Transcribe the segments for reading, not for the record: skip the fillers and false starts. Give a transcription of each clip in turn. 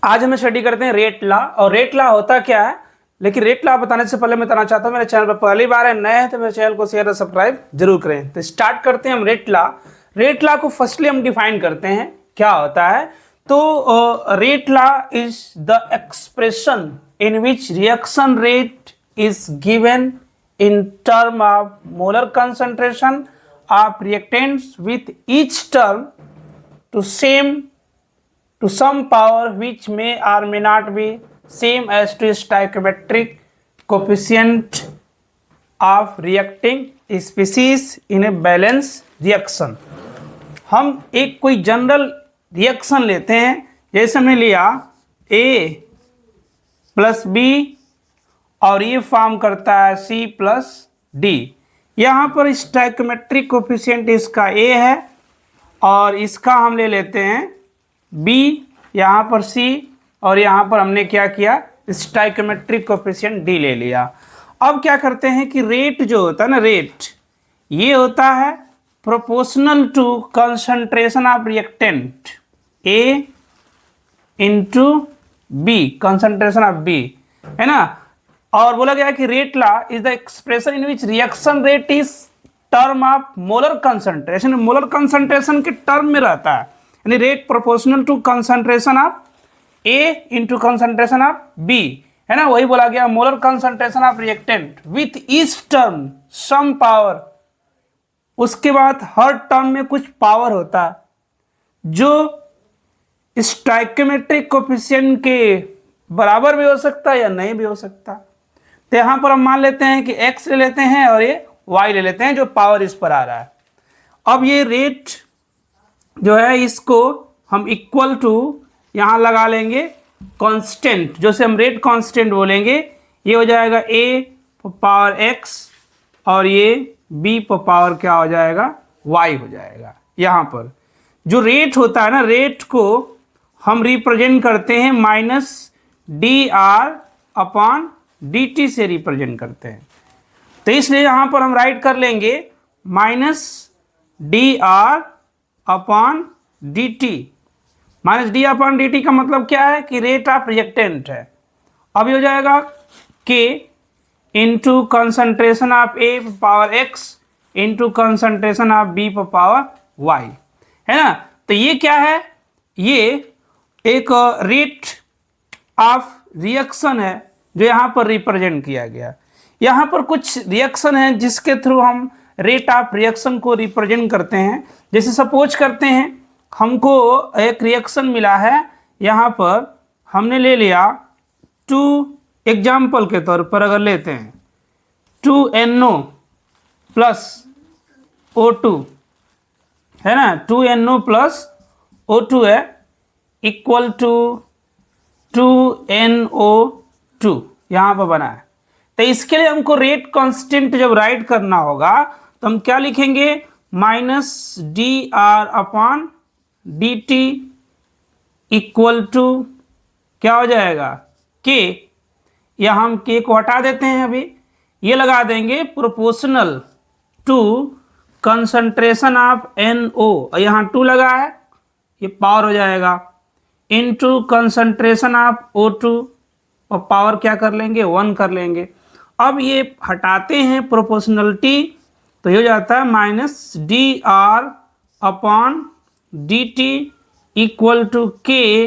आज हम स्टडी करते हैं रेट लॉ। और रेट लॉ होता क्या है, लेकिन रेट लॉ बताने से पहले मैं बताना चाहता हूँ मेरे चैनल पर पहली बार है, नए हैं तो मेरे चैनल को शेयर और सब्सक्राइब जरूर करें। तो स्टार्ट करते हैं हम रेट लॉ। रेट लॉ को फर्स्टली हम डिफाइन करते हैं क्या होता है। तो rate law is the expression in which reaction rate is given in term of molar concentration of reactants with each term to some power which may or may not be same as to stoichiometric coefficient of reacting species in a balance reaction। हम एक कोई general reaction लेते हैं, जैसे हमने लिया A plus B और ये फॉर्म करता है C प्लस डी। यहाँ पर स्टोइकोमेट्रिक कोफिशिएंट इसका A है और इसका हम ले लेते हैं B, यहाँ पर C और यहाँ पर हमने क्या किया, स्टोइकोमेट्रिक कोफिशिएंट D ले लिया। अब क्या करते हैं कि रेट जो होता है ना, रेट ये होता है proportional to concentration of reactant A into B, concentration of B है ना। और बोला गया कि rate law is the expression in which reaction rate is term of molar concentration. Molar concentration के टर्म में रहता है, यानी rate proportional to concentration of A into concentration of B है ना। वही बोला गया molar concentration of reactant with each term some power. उसके बाद हर टर्म में कुछ पावर होता है जो स्टोइकोमेट्रिक कोफिशिएंट के बराबर भी हो सकता है या नहीं भी हो सकता। तो यहाँ पर हम मान लेते हैं कि x ले लेते हैं और ये y ले लेते हैं जो पावर इस पर आ रहा है। अब ये रेट जो है इसको हम इक्वल टू यहाँ लगा लेंगे कांस्टेंट, जो से हम रेट कांस्टेंट बोलेंगे। ये हो जाएगा a पर पावर x और ये b पर पावर क्या हो जाएगा, y हो जाएगा। यहाँ पर जो रेट होता है ना, रेट को हम रिप्रेजेंट करते हैं minus D R upon D T से रिप्रेजेंट करते हैं। तो इसलिए यहाँ पर हम राइट कर लेंगे minus D R upon D T. Minus D upon D T का मतलब क्या है कि रेट ऑफ रिएक्टेंट है। अब ये हो जाएगा के into concentration of A power X into concentration of B पर पावर वाई है ना। तो ये क्या है, ये एक रेट ऑफ रिएक्शन है जो यहाँ पर रिप्रेजेंट किया गया। यहाँ पर कुछ रिएक्शन है जिसके थ्रू हम रेट ऑफ रिएक्शन को रिप्रेजेंट करते हैं। जैसे सपोज करते हैं हमको एक रिएक्शन मिला है, यहाँ पर हमने ले लिया 2, एग्जाम्पल के तौर पर अगर लेते हैं 2NO प्लस O2 है ना, 2NO प्लस O2 है इक्वल टू 2NO2 यहाँ पर बना है। तो इसके लिए हमको रेट कांस्टेंट जब राइट करना होगा तो हम क्या लिखेंगे, minus D R upon D T equal to क्या हो जाएगा, के। या हम के को हटा देते हैं, अभी ये लगा देंगे proportional to concentration of NO, यहाँ 2 लगा है, ये पावर हो जाएगा इनटू कंसंट्रेशन ऑफ O2 और पावर क्या कर लेंगे, 1 कर लेंगे। अब ये हटाते हैं प्रोपोर्शनलिटी तो ये हो जाता है minus D R upon D T equal to K,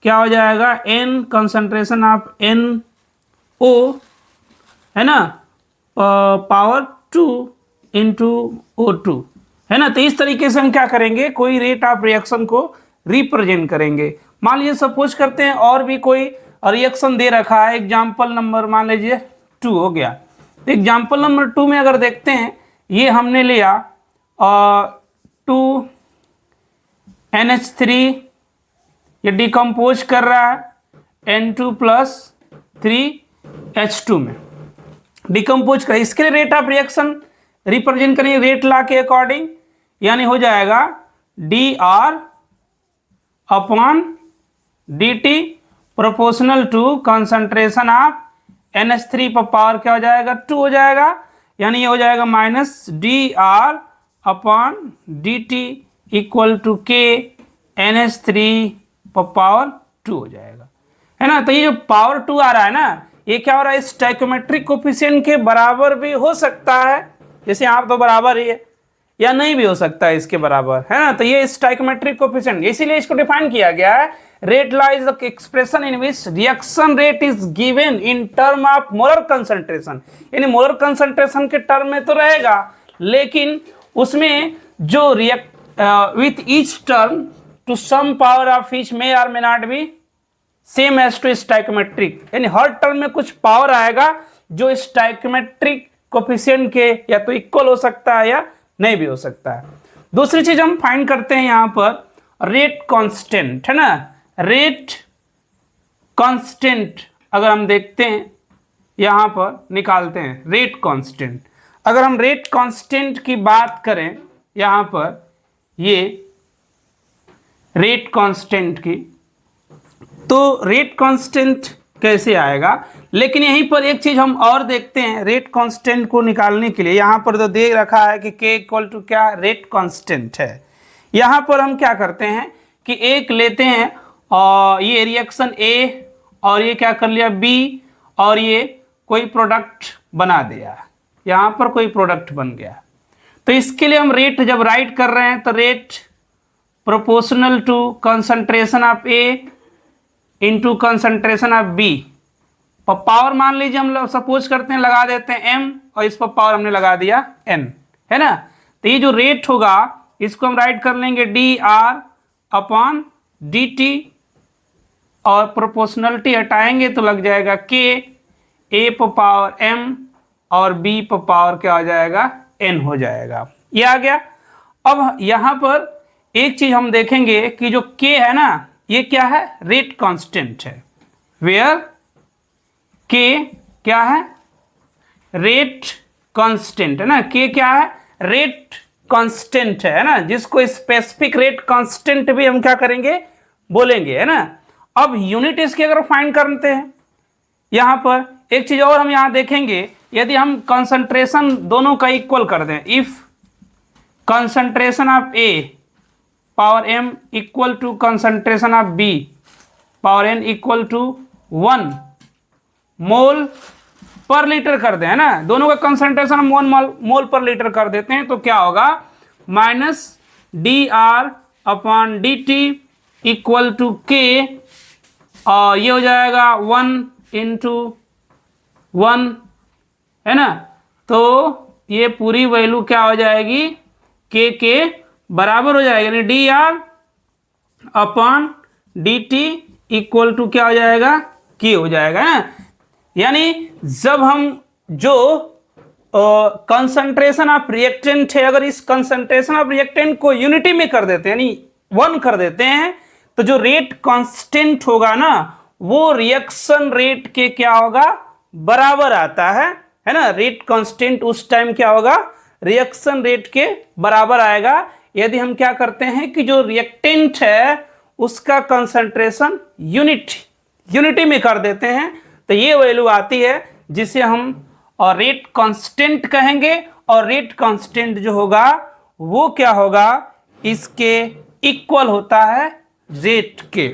क्या हो जाएगा, N कंसंट्रेशन ऑफ NO है ना पावर 2 इंटू O2 है ना। तो इस तरीके से हम क्या करेंगे, कोई रेट ऑफ रिएक्शन को रिप्रेजेंट करेंगे। मान लीजिए सपोज करते हैं और भी कोई रिएक्शन दे रखा है, एग्जाम्पल नंबर मान लीजिए 2 हो गया। तो एग्जाम्पल नंबर 2 में अगर देखते हैं, ये हमने लिया 2NH3, ये डिकम्पोज कर रहा है N2 प्लस 3H2 में डिकम्पोज कर। इसके लिए रेट ऑफ रिएक्शन रिप्रेजेंट करेंगे रेट लॉ के अकॉर्डिंग, यानी हो जाएगा D R upon D T proportional to concentration of NH3 पर पावर क्या हो जाएगा, 2 हो जाएगा। यानी ये हो जाएगा minus D R upon D T equal to K NH3 पर पावर 2 हो जाएगा, है ना। तो ये जो पावर 2 आ रहा है ना, ये क्या हो रहा है, स्टोइकोमेट्रिक कोफिशिएंट के बराबर भी हो सकता है, जैसे यहाँ तो बराबर ही है, या नहीं भी हो सकता है इसके बराबर, है ना। तो ये स्टोइकोमेट्रिक कोफिशिएंट, इसीलिए इसको डिफाइन किया गया है, rate law is the expression in which reaction rate is given in term of molar concentration, यानी मोलर कंसंट्रेशन के टर्म में तो रहेगा, लेकिन उसमें जो react with each term to some power of each may और may not be same as to stoichiometric, यानी हर टर्म में कुछ पावर आएगा जो स्टोइकोमेट्रिक कोफिशिएंट के या तो इक्वल हो सकता है या नहीं भी हो सकता है। दूसरी चीज हम फाइंड करते हैं यहां पर रेट कांस्टेंट, है ना। रेट कांस्टेंट अगर हम देखते हैं यहां पर निकालते हैं रेट कांस्टेंट, अगर हम रेट कांस्टेंट की बात करें यहां पर, ये रेट कांस्टेंट की, तो रेट कांस्टेंट कैसे आएगा, लेकिन यहीं पर एक चीज हम और देखते हैं रेट कांस्टेंट को निकालने के लिए, यहां पर तो दे रखा है कि k इक्वल टू क्या, रेट कांस्टेंट है। यहां पर हम क्या करते हैं कि एक लेते हैं और ये रिएक्शन A और ये क्या कर लिया B, और ये कोई प्रोडक्ट बना दिया, यहां पर कोई प्रोडक्ट बन गया। तो इसके लिए हम रेट जब राइट कर रहे हैं तो rate proportional to concentration of A into concentration of B, power मान लीजिए हम सपोज करते हैं लगा देते हैं m, और इस पर पावर हमने लगा दिया n, है ना। तो ये जो रेट होगा इसको हम राइट कर लेंगे dr अपॉन dt, और प्रोपोर्शनलिटी हटाएंगे तो लग जाएगा k, a पर पावर m और b पर पावर क्या हो जाएगा, n हो जाएगा। ये आ गया। अब यहां पर एक चीज हम देखेंगे कि जो k है ना, ये क्या है, रेट कांस्टेंट है, वेयर k क्या है, रेट कांस्टेंट, है ना। k क्या है, रेट कांस्टेंट है ना, जिसको स्पेसिफिक रेट कांस्टेंट भी हम क्या करेंगे, बोलेंगे, है ना। अब यूनिट इसकी अगर फाइंड करते हैं यहां पर एक चीज और हम यहां देखेंगे, यदि हम कंसंट्रेशन दोनों का इक्वल कर दें, if concentration of A power m equal to concentration of B power n equal to 1 mole per litre कर दें, है ना, दोनों का कंसंट्रेशन हम 1 मोल पर लीटर कर देते हैं, तो क्या होगा, minus dr upon dt equal to k, और ये हो जाएगा 1 इंटू 1, है ना। तो ये पूरी वैल्यू क्या हो जाएगी, k के बराबर हो जाएगा, यानी dr upon dt equal to क्या हो जाएगा, k हो जाएगा, है। यानी जब हम जो कंसंट्रेशन ऑफ रिएक्टेंट है, अगर इस कंसंट्रेशन ऑफ रिएक्टेंट को यूनिटी में कर देते हैं, यानी 1 कर देते हैं, तो जो रेट कांस्टेंट होगा ना, वो रिएक्शन रेट के क्या होगा, बराबर आता है ना। रेट कांस्टेंट उस टाइम क्या होगा, रिएक्शन रेट के बराबर आएगा, यदि हम क्या करते हैं कि जो रिएक्टेंट है उसका कंसंट्रेशन यूनिटी में कर देते हैं, तो ये वैल्यू आती है जिसे हम और रेट कांस्टेंट कहेंगे, और रेट कांस्टेंट जो होगा वो क्या होगा, इसके इक्वल होता है रेट के।